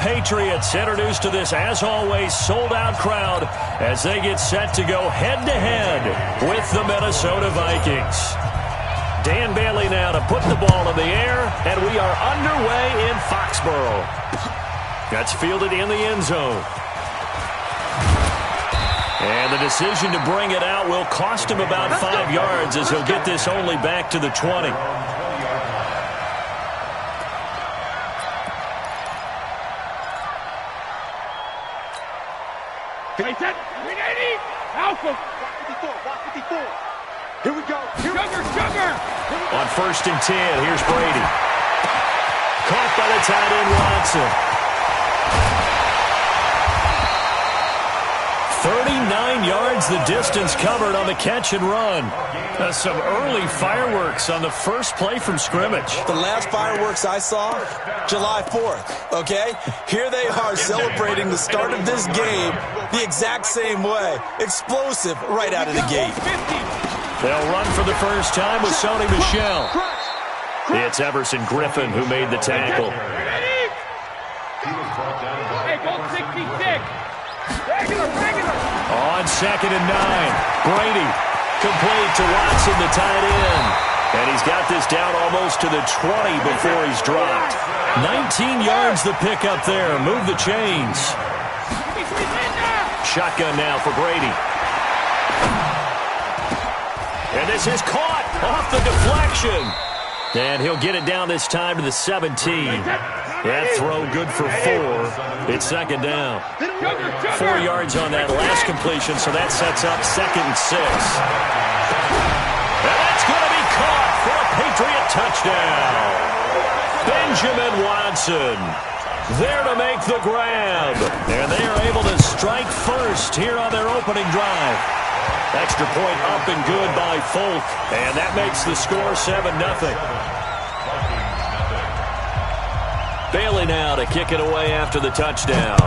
Patriots introduced to this, as always, sold-out crowd as they get set to go head-to-head with the Minnesota Vikings. Dan Bailey now to put the ball in the air, and we are underway in Foxborough. That's fielded in the end zone. And the decision to bring it out will cost him about 5 yards as he'll get this only back to the 20. Alpha. Block 54. Here we go. Sugar. On 1st and 10, here's Brady. Caught by the tight end Watson. 39 yards the distance covered on the catch and run. Some early fireworks on the first play from scrimmage. The last fireworks I saw, July 4th, okay? Here they are celebrating the start of this game the exact same way. Explosive right out of the gate. They'll run for the first time with Sony Michel. It's Everson Griffin who made the tackle. Hey, goal 66. Regular. On 2nd and 9, Brady complete to Watson, the tight end. And he's got this down almost to the 20 before he's dropped. 19 yards the pickup there. Move the chains. Shotgun now for Brady. And this is caught off the deflection. And he'll get it down this time to the 17. That throw good for 4. It's 2nd down. 4 yards on that last completion, so that sets up 2nd and 6. And that's going to be caught for a Patriot touchdown. Benjamin Watson there to make the grab. And they are able to strike first here on their opening drive. Extra point up and good by Folk. And that makes the score 7-0. Bailey now to kick it away after the touchdown.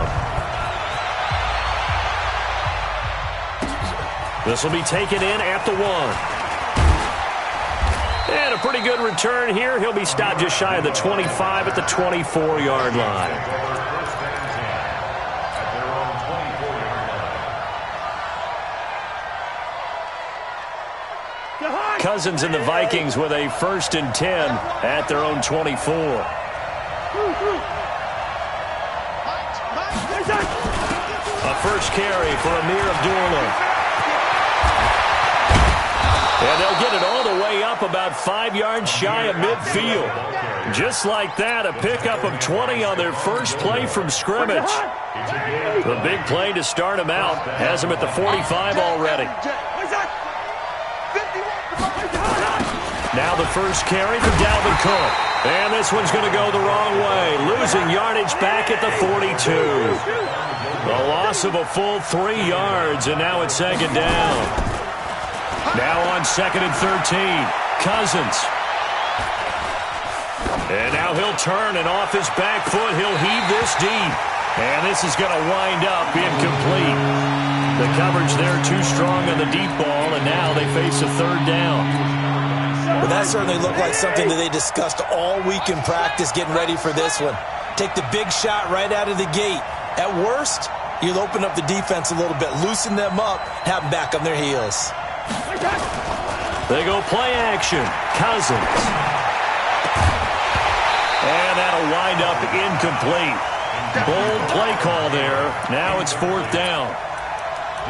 This will be taken in at the 1. And a pretty good return here. He'll be stopped just shy of the 25 at the 24-yard line. Cousins and the Vikings with a 1st and 10 at their own 24. A first carry for Amir Abdullah. And they'll get it all the way up about 5 yards shy of midfield. Just like that, a pickup of 20 on their first play from scrimmage. The big play to start them out has them at the 45 already. Now the first carry for Dalvin Cook. And this one's going to go the wrong way. Losing yardage back at the 42. A loss of a full 3 yards, and now it's 2nd down. Now on 2nd and 13. Cousins. And now he'll turn, and off his back foot, he'll heave this deep. And this is going to wind up incomplete. The coverage there too strong on the deep ball, and now they face a 3rd down. Well, that certainly looked like something that they discussed all week in practice getting ready for this one. Take the big shot right out of the gate. At worst, you'll open up the defense a little bit, loosen them up, have them back on their heels. They go play action. Cousins. And that'll wind up incomplete. Bold play call there. Now it's 4th down.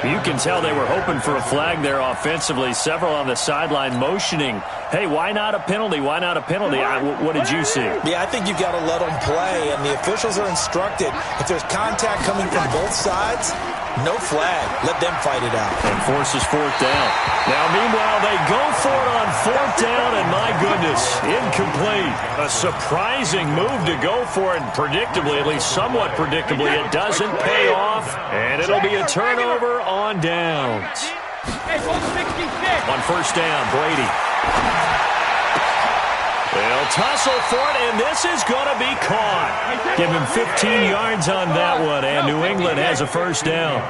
You can tell they were hoping for a flag there offensively. Several on the sideline motioning, hey, why not a penalty? Why not a penalty? What did you see? Yeah, I think you've got to let them play, and the officials are instructed. If there's contact coming from both sides, no flag. Let them fight it out. And forces 4th down. Now, meanwhile, they go for it on 4th down, and my goodness, incomplete. A surprising move to go for it, and predictably, at least somewhat predictably, it doesn't pay off, and it'll be a turnover on downs. On 1st down, Brady. They'll tussle for it, and this is going to be caught. Give him 15 yards on that one, and New England has a 1st down.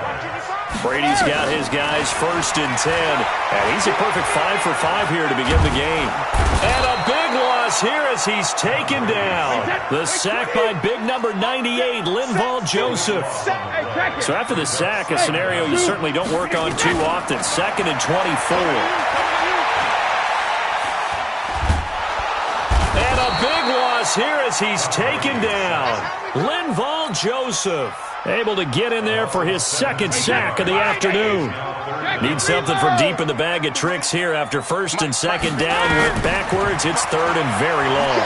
Brady's got his guys 1st and 10. And he's a perfect 5 for 5 here to begin the game. And a big loss here as he's taken down. The sack by big number 98, Linval Joseph. So after the sack, a scenario you certainly don't work on too often. 2nd and 24. And a big loss here as he's taken down. Linval Joseph able to get in there for his 2nd sack of the afternoon. Need something from deep in the bag of tricks here after 1st and 2nd down. Went backwards. It's 3rd and very long.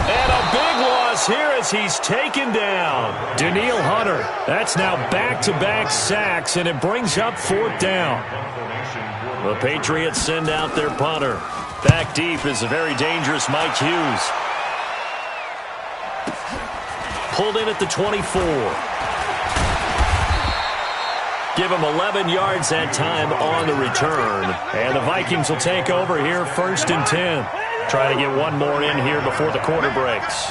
And a big loss here as he's taken down. Danielle Hunter. That's now back-to-back sacks, and it brings up 4th down. The Patriots send out their punter. Back deep is a very dangerous Mike Hughes. Pulled in at the 24. Give him 11 yards that time on the return. And the Vikings will take over here 1st and 10. Try to get one more in here before the quarter breaks.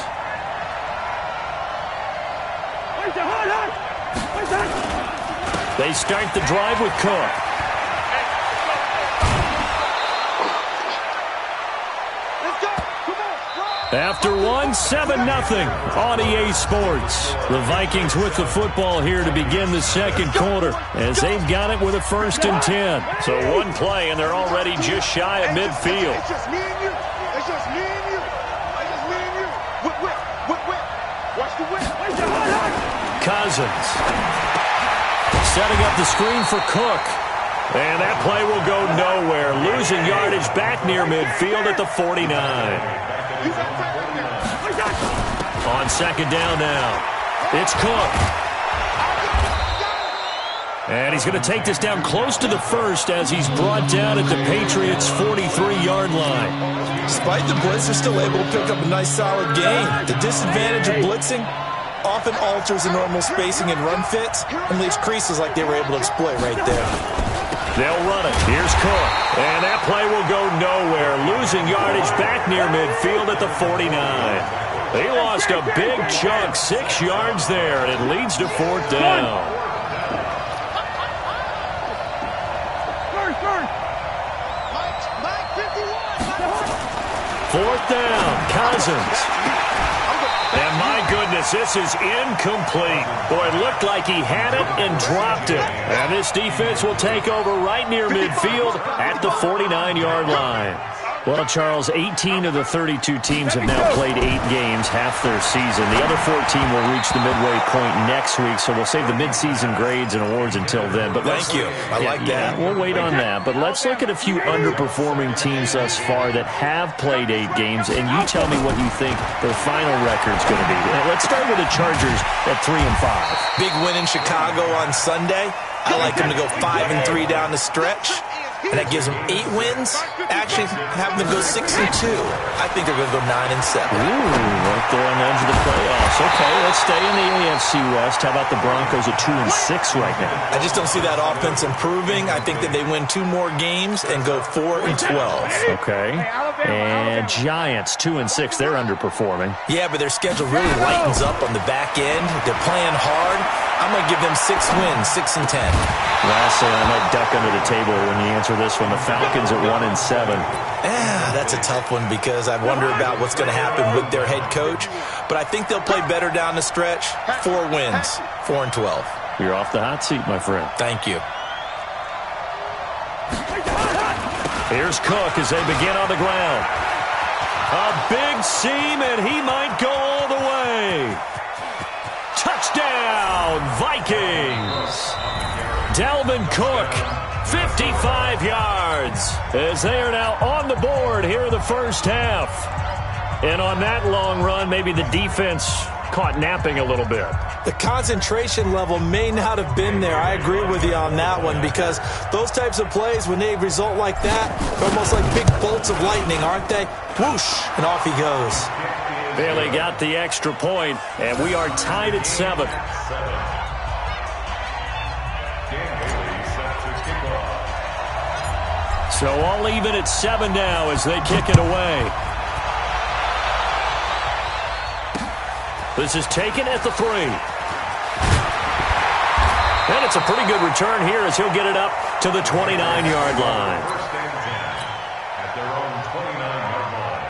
They start the drive with Cook. After one, 7-0 on EA Sports. The Vikings with the football here to begin the 2nd quarter as they've got it with a 1st and 10. So one play and they're already just shy of midfield. It's just me and you. It's just me and you. It's just me and you. Whip. Watch the whip. Cousins setting up the screen for Cook. And that play will go nowhere. Losing yardage back near midfield at the 49. On 2nd down now, it's Cook. And he's going to take this down close to the 1st as he's brought down at the Patriots' 43-yard line. Despite the blitz, they're still able to pick up a nice solid gain. The disadvantage of blitzing often alters the normal spacing and run fits and leaves creases like they were able to exploit right there. They'll run it. Here's Cook. And that play will go nowhere. Losing yardage back near midfield at the 49. They lost a big chunk, 6 yards there, and it leads to 4th down. Fourth down, Cousins. And my goodness, this is incomplete. Boy, it looked like he had it and dropped it. And this defense will take over right near midfield at the 49-yard line. Well, Charles, 18 of the 32 teams have now played 8 games, half their season. The other 14 will reach the midway point next week, so we'll save the midseason grades and awards until then. But thank you. I like that. We'll wait on that. But let's look at a few underperforming teams thus far that have played 8 games, and you tell me what you think their final record's going to be. Let's start with the Chargers at 3-5. Big win in Chicago on Sunday. I like them to go 5-3 down the stretch. And that gives them 8 wins. Actually, having them go 6-2. I think they're going to go 9-7. Ooh, right there on the edge of the playoffs. Okay, let's stay in the AFC West. How about the Broncos at 2-6 right now? I just don't see that offense improving. I think that they win 2 more games and go 4-12. Okay. And Giants 2-6. They're underperforming. Yeah, but their schedule really lightens up on the back end. They're playing hard. I'm going to give them 6 wins, 6-10. Lastly, I might duck under the table when you answer this one. The Falcons at 1-7. Yeah, that's a tough one because I wonder about what's going to happen with their head coach. But I think they'll play better down the stretch. 4 wins, 4-12. You're off the hot seat, my friend. Thank you. Here's Cook as they begin on the ground. A big seam, and he might go all the way. Touchdown, Vikings. Dalvin Cook, 55 yards, as they are now on the board here in the first half. And on that long run, maybe the defense caught napping a little bit. The concentration level may not have been there. I agree with you on that one because those types of plays, when they result like that, they're almost like big bolts of lightning, aren't they? Whoosh, and off he goes. Bailey got the extra point, and we are tied at 7. So all even at 7 now as they kick it away. This is taken at the 3. And it's a pretty good return here as he'll get it up to the 29-yard line. At their own 29-yard line.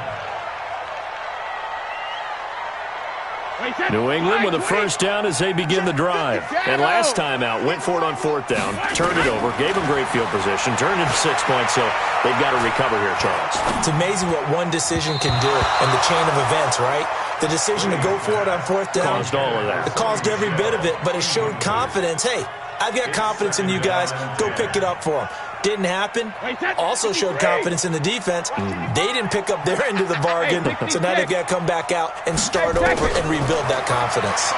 New England with a first down as they begin the drive. And last time out, went for it on fourth down, turned it over, gave them great field position, turned it 6 points, so they've got to recover here, Charles. It's amazing what one decision can do in the chain of events, right? The decision to go for it on fourth down Caused all of that. It caused every bit of it, but it showed confidence. Hey, I've got confidence in you guys. Go pick it up for them. Didn't happen. Also showed confidence in the defense. They didn't pick up their end of the bargain, so now they've got to come back out and start over and rebuild that confidence.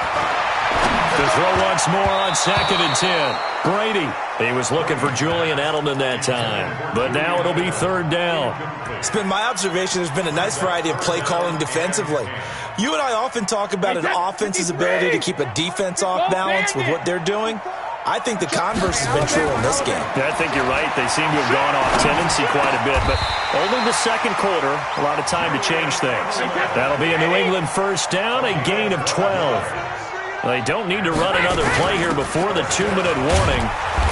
To throw once more on 2nd and 10. Brady. He was looking for Julian Edelman that time. But now it'll be 3rd down. It's been my observation there's been a nice variety of play calling defensively. You and I often talk about an offense's ability to keep a defense off balance with what they're doing. I think the converse has been true in this game. Yeah, I think you're right. They seem to have gone off tendency quite a bit, but only the second quarter, a lot of time to change things. That'll be a New England first down, a gain of 12. They don't need to run another play here before the 2-minute warning.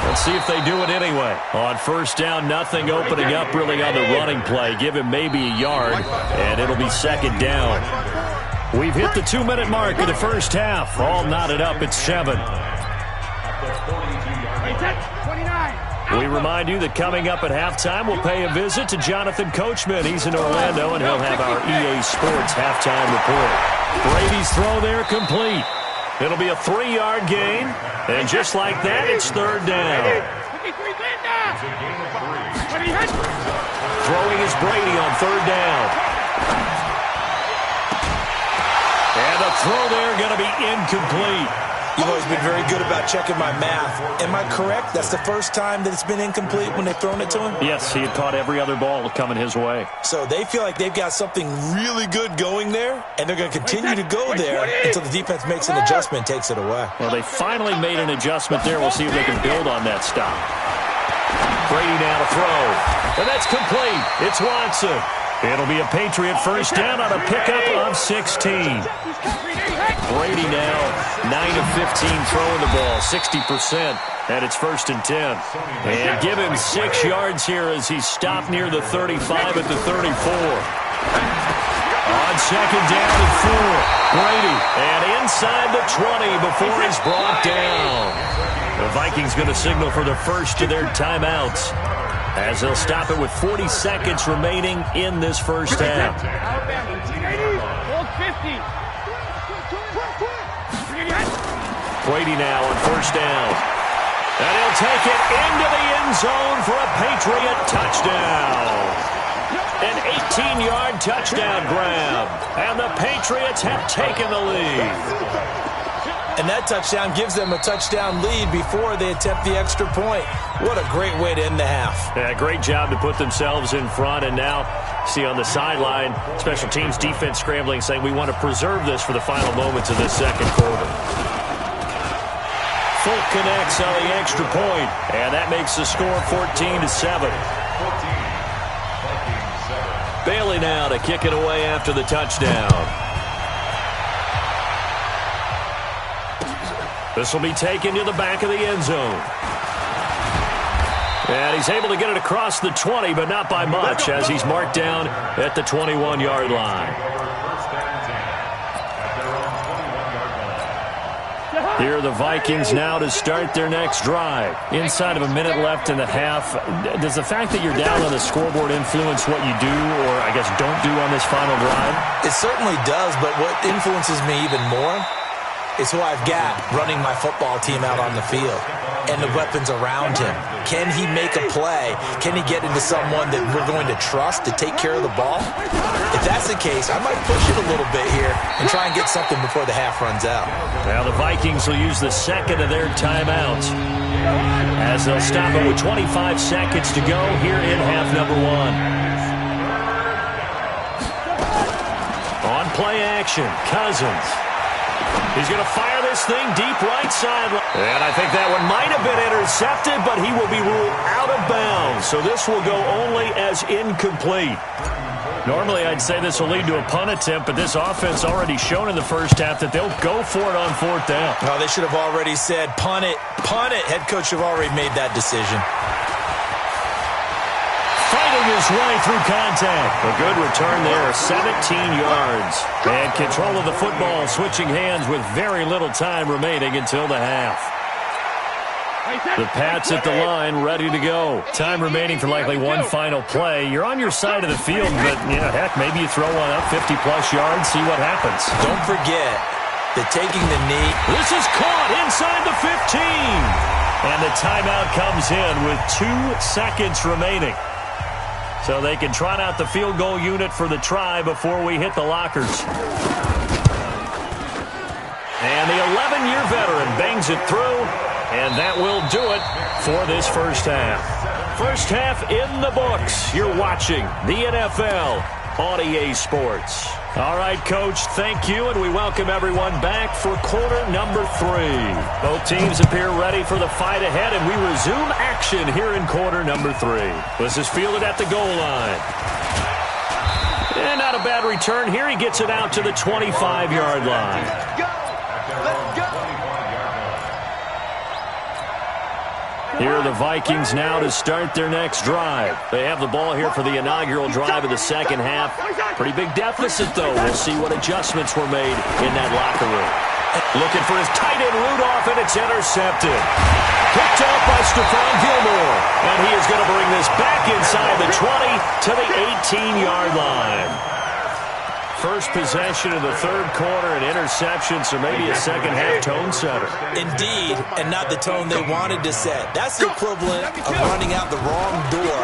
Let's see if they do it anyway. On first down, nothing opening up really on the running play. Give him maybe a yard, and it'll be 2nd down. We've hit the 2-minute mark of the first half. All knotted up at 7. We remind you that coming up at halftime, we'll pay a visit to Jonathan Coachman. He's in Orlando, and he'll have our EA Sports halftime report. Brady's throw there complete. It'll be a 3-yard gain, and just like that, it's 3rd down. Throwing is Brady on 3rd down. And the throw there going to be incomplete. You've always been very good about checking my math. Am I correct? That's the first time that it's been incomplete when they've thrown it to him? Yes, he had caught every other ball coming his way. So they feel like they've got something really good going there, and they're going to continue to go there until the defense makes an adjustment and takes it away. Well, they finally made an adjustment there. We'll see if they can build on that stop. Brady now to throw. And that's complete. It's Watson. It'll be a Patriot first down on a pickup of 16. Brady now 9 of 15 throwing the ball, 60%, and it's 1st and 10. And give him 6 yards here as he's stopped near the 35 at the 34. On 2nd down and 4, Brady, and inside the 20 before he's brought down. The Vikings going to signal for the first of their timeouts as they'll stop it with 40 seconds remaining in this first half. Brady now on first down. And he'll take it into the end zone for a Patriot touchdown. An 18-yard touchdown grab. And the Patriots have taken the lead. And that touchdown gives them a touchdown lead before they attempt the extra point. What a great way to end the half. Yeah, great job to put themselves in front. And now, see on the sideline, special teams defense scrambling, saying we want to preserve this for the final moments of this second quarter. Folk connects on the extra point, and that makes the score 14-7. Bailey now to kick it away after the touchdown. This will be taken to the back of the end zone. And he's able to get it across the 20, but not by much, as he's marked down at the 21-yard line. Here are the Vikings now to start their next drive. Inside of a minute left in the half, does the fact that you're down on the scoreboard influence what you do, or I guess don't do on this final drive? It certainly does, but what influences me even more is who I've got running my football team out on the field and the weapons around him. Can he make a play? Can he get into someone that we're going to trust to take care of the ball? If that's the case, I might push it a little bit here and try and get something before the half runs out. Now the Vikings will use the second of their timeouts as they'll stop it with 25 seconds to go here in half number 1. On play action, Cousins. He's going to fire this thing deep right sideline. And I think that one might have been intercepted, but he will be ruled out of bounds. So this will go only as incomplete. Normally, I'd say this will lead to a punt attempt, but this offense already shown in the first half that they'll go for it on 4th down. Oh, they should have already said, punt it, punt it. Head coach should have already made that decision. Fighting his way through contact. A good return there, 17 yards. And control of the football, switching hands with very little time remaining until the half. The Pats at the line, ready to go. Time remaining for likely one final play. You're on your side of the field, but, heck, maybe you throw one up 50-plus yards, see what happens. Don't forget that taking the knee. This is caught inside the 15. And the timeout comes in with 2 seconds remaining. So they can trot out the field goal unit for the try before we hit the lockers. And the 11-year veteran bangs it through. And that will do it for this first half. First half in the books. You're watching the NFL on EA Sports. All right, Coach, thank you, and we welcome everyone back for quarter number 3. Both teams appear ready for the fight ahead, and we resume action here in quarter number 3. This is fielded at the goal line. And not a bad return here. He gets it out to the 25-yard line. Here are the Vikings now to start their next drive. They have the ball here for the inaugural drive of the second half. Pretty big deficit, though. We'll see what adjustments were made in that locker room. Looking for his tight end, Rudolph, and it's intercepted. Picked up by Stephon Gilmore. And he is going to bring this back inside the 20 to the 18-yard line. First possession of the third quarter, an interception, so maybe a second-half tone setter. Indeed, and not the tone they wanted to set. That's the equivalent of running out the wrong door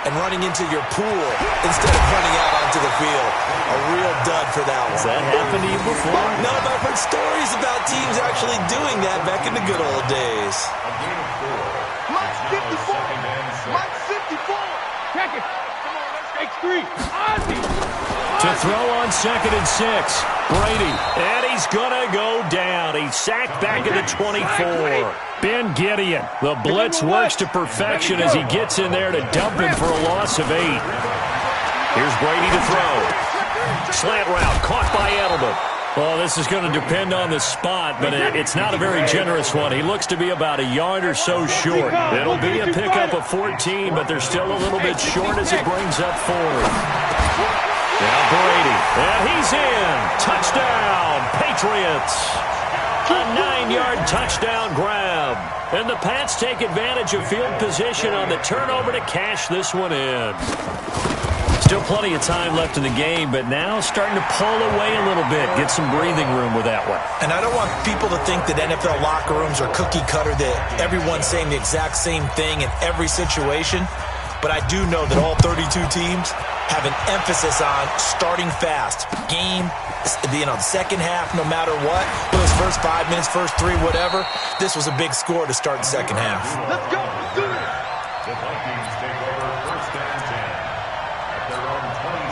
and running into your pool instead of running out onto the field. A real dud for that one. Has that happened to you before? No, but I've heard stories about teams actually doing that back in the good old days. Mike's 54. Mike's 54. Check it. Come on, let's take 3. Ozzy. To throw on 2nd and 6. Brady. And he's going to go down. He's sacked back at the 24. Ben Gideon. The blitz works to perfection as he gets in there to dump him for a loss of 8. Here's Brady to throw. Slant route caught by Edelman. Well, this is going to depend on the spot, but it's not a very generous one. He looks to be about a yard or so short. It'll be a pickup of 14, but they're still a little bit short as it brings up 4th. Now Brady, and he's in. Touchdown, Patriots. A 9-yard touchdown grab. And the Pats take advantage of field position on the turnover to cash this one in. Still plenty of time left in the game, but now starting to pull away a little bit. Get some breathing room with that one. And I don't want people to think that NFL locker rooms are cookie cutter, that everyone's saying the exact same thing in every situation. But I do know that all 32 teams have an emphasis on starting fast. Game, the second half, no matter what. Those first 5 minutes, first 3, whatever. This was a big score to start the second half. Let's go. Let's do it. The Vikings take over 1st and 10 at their own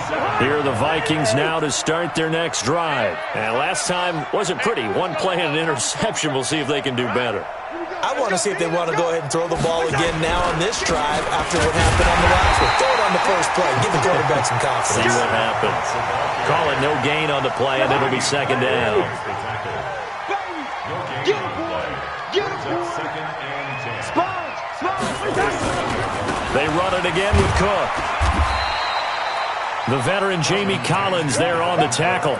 27. Here are the Vikings now to start their next drive. And last time wasn't pretty. One play and an interception. We'll see if they can do better. I want to see if they want to go ahead and throw the ball again now on this drive after what happened on the last one. Throw it on the first play. Give the quarterback some confidence. See what happens. Call it no gain on the play, and it'll be 2nd down. Get him, boy. Get him, boy. Sponge. They run it again with Cook. The veteran Jamie Collins there on the tackle.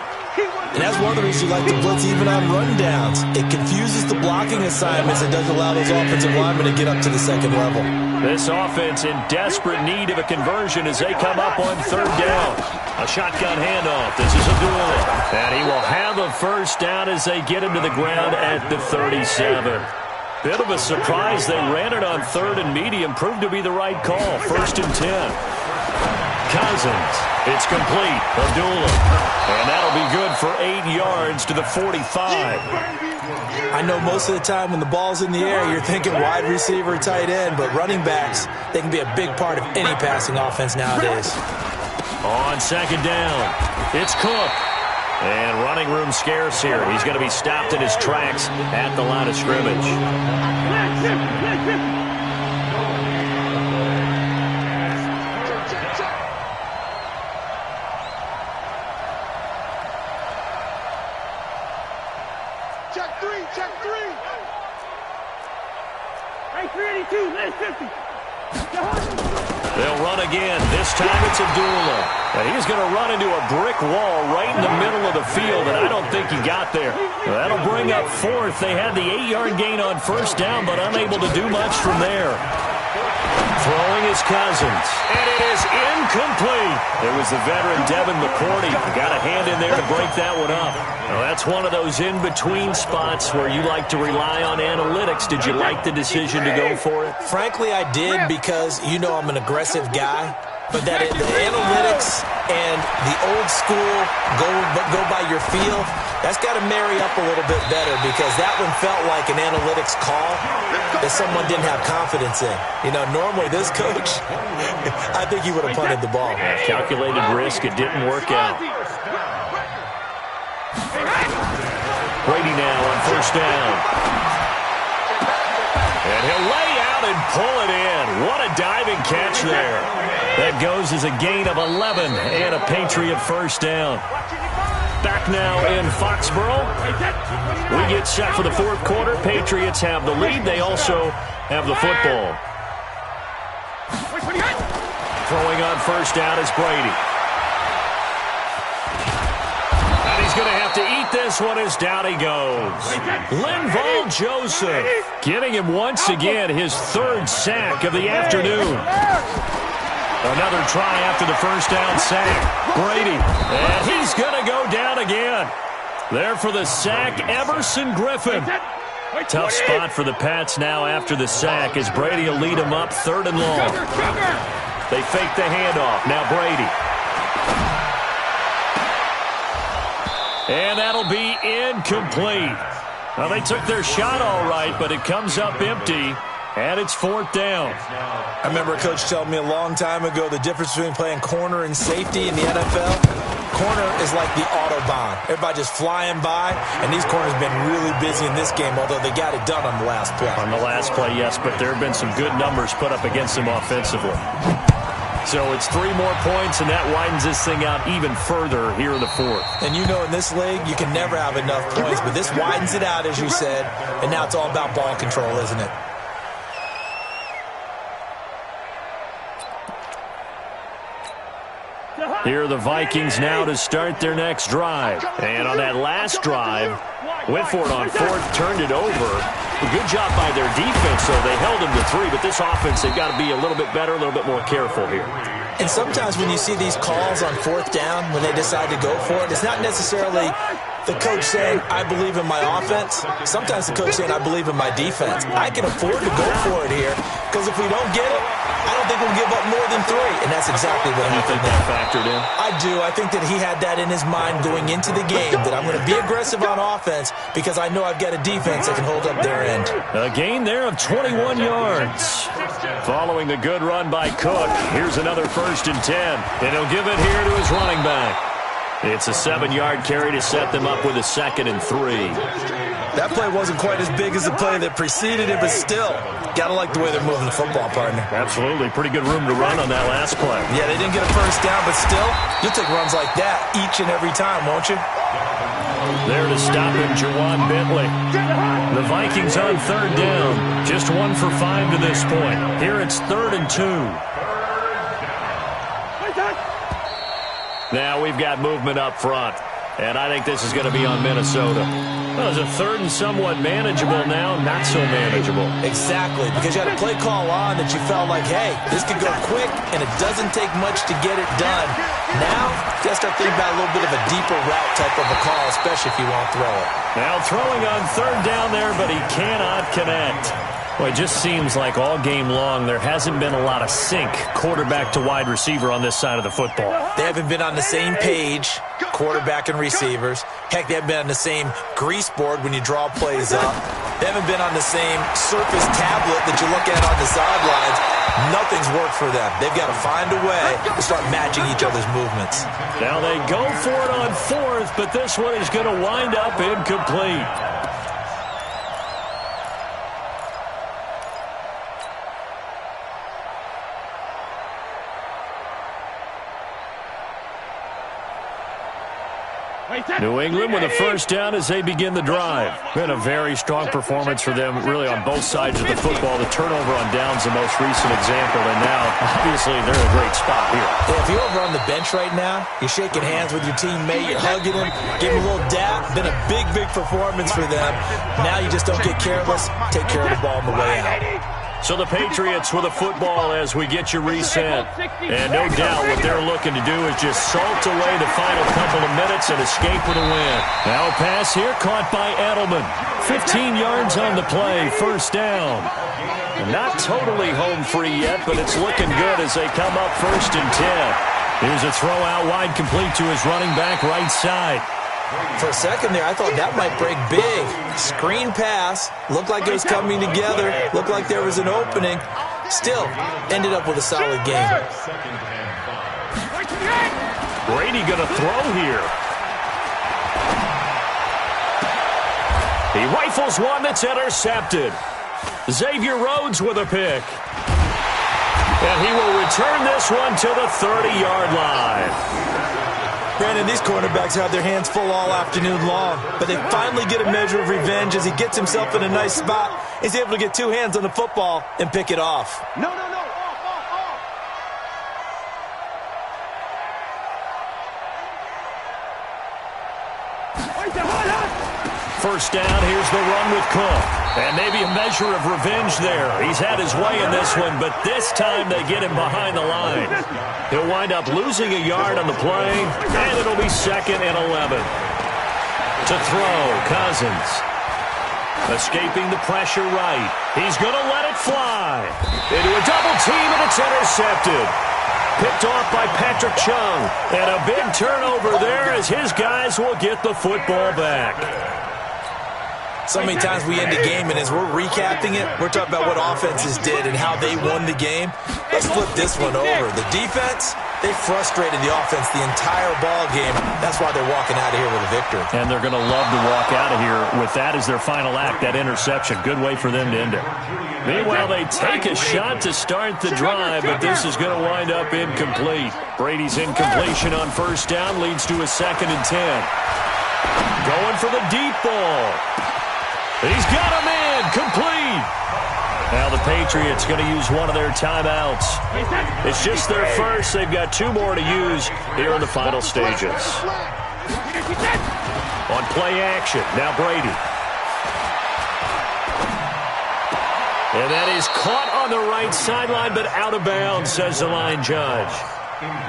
And that's one of the reasons you like to blitz even on rundowns. It confuses the blocking assignments. It doesn't allow those offensive linemen to get up to the second level. This offense in desperate need of a conversion as they come up on 3rd down. A shotgun handoff. This is Abdullah. And he will have a first down as they get him to the ground at the 37. Bit of a surprise. They ran it on 3rd and medium. Proved to be the right call. 1st and 10. Cousins. It's complete. Abdullah. And that'll be good for 8 yards to the 45. I know most of the time when the ball's in the air, you're thinking wide receiver, tight end, but running backs, they can be a big part of any passing offense nowadays. On 2nd down, it's Cook. And running room scarce here. He's going to be stopped in his tracks at the line of scrimmage. Check three, check three. Hey, 382, last 50. They'll run again. This time it's Abdullah. And he's going to run into a brick wall right in the middle of the field, and I don't think he got there. That'll bring up fourth. They had the 8-yard gain on first down, but unable to do much from there. Throwing his Cousins, and it is incomplete. It was the veteran Devin McCourty. Got a hand in there to break that one up. Well, that's one of those in-between spots where you like to rely on analytics. Did you like the decision to go for it? Frankly, I did, because you know I'm an aggressive guy. But the analytics and the old school go by your feel, that's got to marry up a little bit better, because that one felt like an analytics call that someone didn't have confidence in. You know, normally this coach, I think he would have punted the ball. Calculated risk. It didn't work out. Brady now on first down. And he'll lay out and pull it in. What a diving catch there. That goes as a gain of 11 and a Patriot first down. Back now in Foxborough. We get set for the fourth quarter. Patriots have the lead. They also have the football. Throwing on first down is Brady. And he's going to have to eat this one as down he goes. Linval Joseph getting him once again his third sack of the afternoon. Another try after the first down sack. Brady, and he's going to go down again. There for the sack, Everson Griffin. Tough spot for the Pats now after the sack, as Brady will lead them up 3rd and long. They fake the handoff. Now Brady. And that'll be incomplete. Well, they took their shot all right, but it comes up empty. And it's 4th down. I remember a coach telling me a long time ago the difference between playing corner and safety in the NFL. Corner is like the Autobahn. Everybody just flying by, and these corners have been really busy in this game, although they got it done on the last play. On the last play, yes, but there have been some good numbers put up against them offensively. So it's 3 more points, and that widens this thing out even further here in the 4th. And you know in this league, you can never have enough points, but this widens it out, as you said, and now it's all about ball control, isn't it? Here are the Vikings now to start their next drive. And on that last drive, went for it on 4th, turned it over. A good job by their defense, so they held them to 3. But this offense, they've got to be a little bit better, a little bit more careful here. And sometimes when you see these calls on 4th down, when they decide to go for it, it's not necessarily the coach saying, I believe in my offense. Sometimes the coach saying, I believe in my defense. I can afford to go for it here, because if we don't get it, I don't think we'll give up more than 3. And that's exactly what happened. You think that factored in? I do. I think that he had that in his mind going into the game, that I'm going to be aggressive on offense because I know I've got a defense that can hold up their end. A gain there of 21 yards. Following the good run by Cook, here's another 1st and 10. And he'll give it here to his running back. It's a 7-yard carry to set them up with a 2nd and 3. That play wasn't quite as big as the play that preceded it, but still, gotta like the way they're moving the football, partner. Absolutely. Pretty good room to run on that last play. Yeah, they didn't get a first down, but still, you'll take runs like that each and every time, won't you? There to stop him, Jawan Bentley. The Vikings on 3rd down. Just 1 for 5 to this point. Here it's 3rd and 2. Now we've got movement up front, and I think this is going to be on Minnesota. Well, it's a 3rd and somewhat manageable now, not so manageable. Exactly, because you had a play call on that you felt like, hey, this could go quick, and it doesn't take much to get it done. Now, you got to start thinking about a little bit of a deeper route type of a call, especially if you won't throw it. Now throwing on 3rd down there, but he cannot connect. Well, it just seems like all game long there hasn't been a lot of sync quarterback to wide receiver on this side of the football. They haven't been on the same page, quarterback and receivers. Heck, they haven't been on the same grease board when you draw plays up. They haven't been on the same surface tablet that you look at on the sidelines. Nothing's worked for them. They've got to find a way to start matching each other's movements. Now they go for it on 4th, but this one is going to wind up incomplete. New England with a first down as they begin the drive. Been a very strong performance for them, really, on both sides of the football. The turnover on downs, the most recent example, and now, obviously, they're in a great spot here. Yeah, if you're over on the bench right now, you're shaking hands with your teammate, you're hugging him, giving him a little dap. Been a big, big performance for them. Now you just don't get careless. Take care of the ball on the way out. So the Patriots with a football as we get you reset. And no doubt what they're looking to do is just salt away the final couple of minutes and escape with a win. Now a pass here caught by Edelman. 15 yards on the play, first down. Not totally home free yet, but it's looking good as they come up 1st and 10. Here's a throw out wide complete to his running back right side. For a second there, I thought that might break big. Screen pass. Looked like it was coming together. Looked like there was an opening. Still, ended up with a solid game. Brady going to throw here. He rifles one that's intercepted. Xavier Rhodes with a pick. And he will return this one to the 30-yard line. Brandon, these cornerbacks have their hands full all afternoon long, but they finally get a measure of revenge as he gets himself in a nice spot. He's able to get two hands on the football and pick it off. No. First down, here's the run with Cook. And maybe a measure of revenge there. He's had his way in this one, but this time they get him behind the line. He'll wind up losing a yard on the play, and it'll be 2nd and 11. To throw, Cousins. Escaping the pressure right. He's going to let it fly. Into a double team, and it's intercepted. Picked off by Patrick Chung. And a big turnover there as his guys will get the football back. So many times we end the game, and as we're recapping it, we're talking about what offenses did and how they won the game. Let's flip this one over. The defense, they frustrated the offense the entire ball game. That's why they're walking out of here with a victory. And they're going to love to walk out of here with that as their final act, that interception. Good way for them to end it. Meanwhile, they take a shot to start the drive, but this is going to wind up incomplete. Brady's incompletion on first down leads to a 2nd and 10. Going for the deep ball. He's got a man complete. Now the Patriots going to use one of their timeouts. It's just their first. They've got 2 more to use here in the final stages. On play action, now Brady. And that is caught on the right sideline, but out of bounds, says the line judge.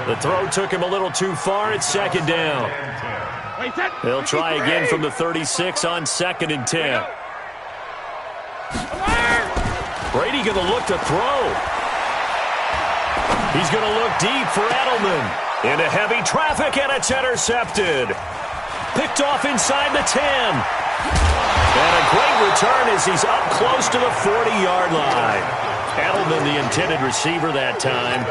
The throw took him a little too far. It's 2nd down. They'll try again from the 36 on 2nd and 10. Brady going to look to throw. He's going to look deep for Edelman. Into heavy traffic, and it's intercepted. Picked off inside the 10. And a great return as he's up close to the 40-yard line. Edelman, the intended receiver that time.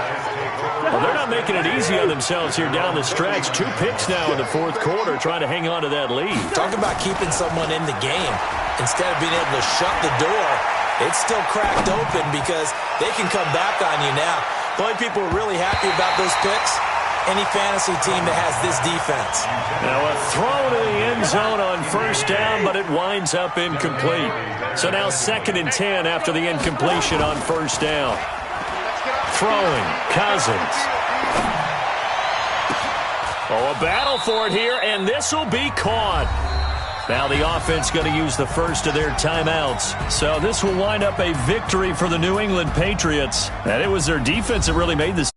Well, they're not making it easy on themselves here down the stretch. 2 picks now in the 4th quarter, trying to hang on to that lead. Talk about keeping someone in the game. Instead of being able to shut the door, it's still cracked open because they can come back on you now. The only people who are really happy about those picks, any fantasy team that has this defense. Now a throw to the end zone on first down, but it winds up incomplete. So now 2nd and 10 after the incompletion on first down. Throwing, Cousins. Oh, a battle for it here, and this will be caught. Now the offense going to use the first of their timeouts. So this will wind up a victory for the New England Patriots. And it was their defense that really made this.